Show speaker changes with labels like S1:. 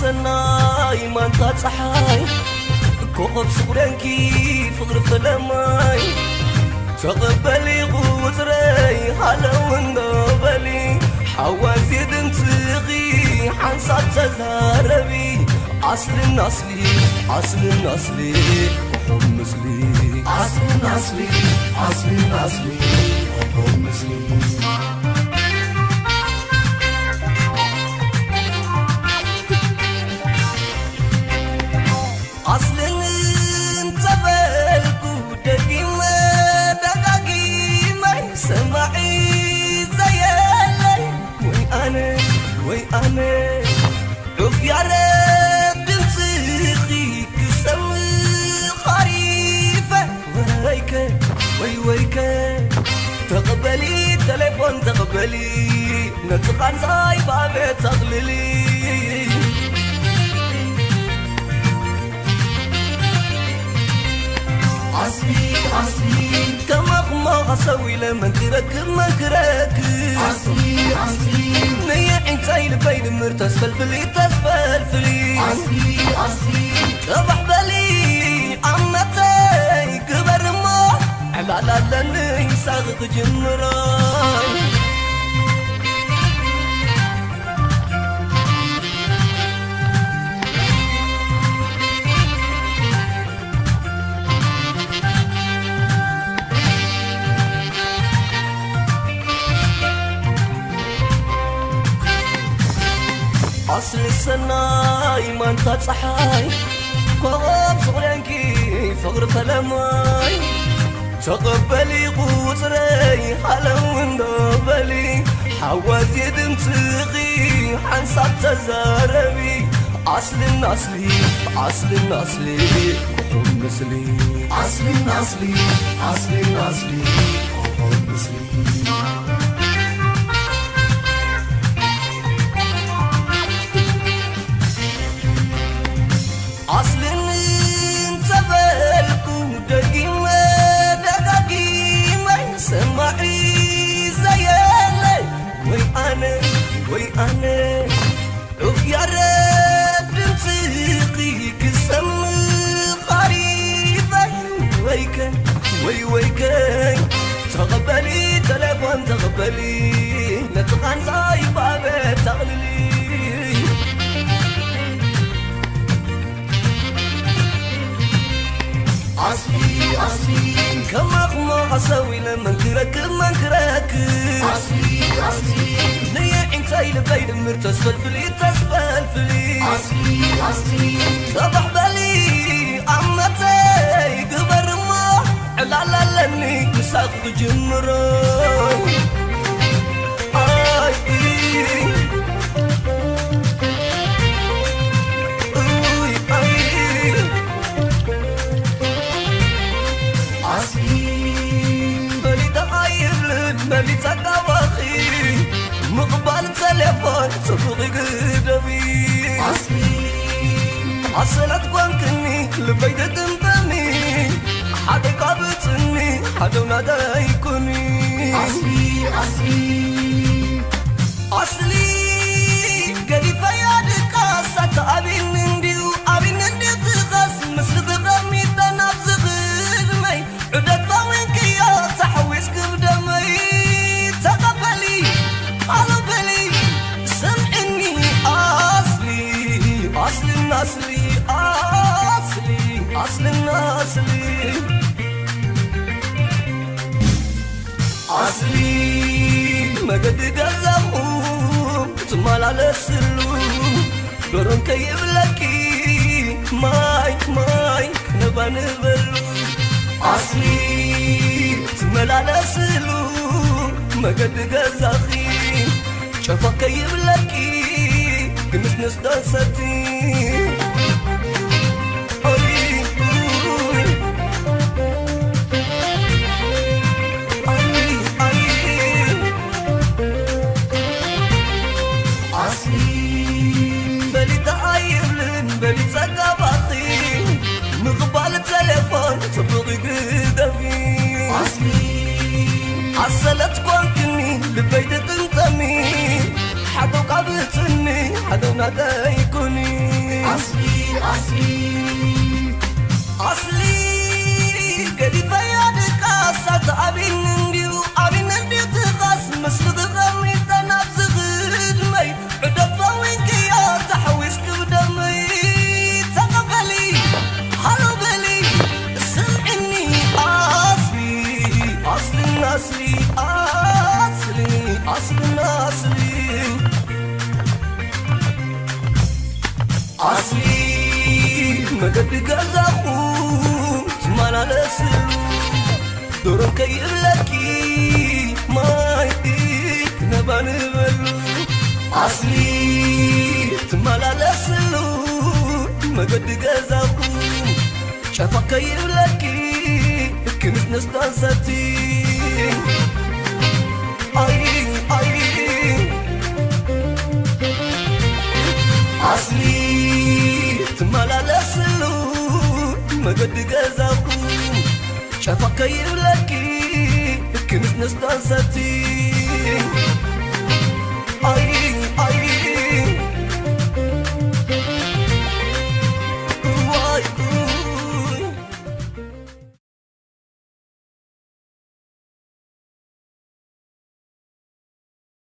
S1: السناي ما انت صحاي كوكب صغرنكي فقر فلماي تقبلي غوتري حلو النوبلي حوازي دنتغي حنصات تزاربي عصر النصلي عصر النصلي وحب مسلي عصر النصلي عصر النصلي وحب مسلي أنا عف يا رب بنصيخي كسوي خريفة ويك تقبلي تليفون تقبلي نتقن زاي بابي تغللي عصري كما ما أسوي لما كرك عصري نيا انتي لبيد مرتس فلفلي تسفلفلي عصري صبح بلي عمتي كبر ما على لني ساغق جمراي أصل السناي ما انت صحاي كوكب صغرنكي فقر فلماي تقبلي قوتري حلو النوبلي حوازي دمتغي حنصات تزاربي أصل النصلي أصل النصلي وحب مسلي أصل النصلي أصل النصلي وحب مسلي أصل انت بالكو دقيمة سمعي زيالي وي أنا عف يا رب بنصيقي كسم قريبا ويك تقبلي تليفون تقبلي نتقن زي بابي تغللي عصري كما ما أسوي لما كرك عصري نيا انتي لبيد مرتس فلفلي تسفلفلي عصري صبح بلي عمتي قبر ما على لني مساق جمراي مالي تقاوخي مقبال تليفون صدقي قدبي عصلت كونكني لبيت دمدمي حدا قابتني حدا ونادا يكوني عصلي قريبا يادك قاسة أبين نديو تغس مثل بغمي تناب زغرمي عدد باوينك يا تحويس كبدمي أصل النصلي ما قد قلهم تمال على السلو دورن كيب لكي ماي نبان بلو تمال على السلو ما قد قزاخي شفا كيب لكي كمس نسدان ستي بلي تقابطي مقبال التليفون تبغي قدامي عسلت كونكني لبيت تنتمي حدا قابلتني حدا نادا يكوني أصلي قريبا يدك أصات أبين نديو تغاس مثل غمي تنافس غدمي بدفا وينك يا تحويسك بدمي تقبلي هلو بلي سمعني أصلي مقد قزاقو تمانا لسلو دورن كيب لكي ما يديك نبان بلو أصلي تمانا لسلو مقد قزاقو شافا كيب لكي كنس نستانساتي أصلي تمالا لسلو مقد قزاقو شافا كيب لكي كنس نستانساتي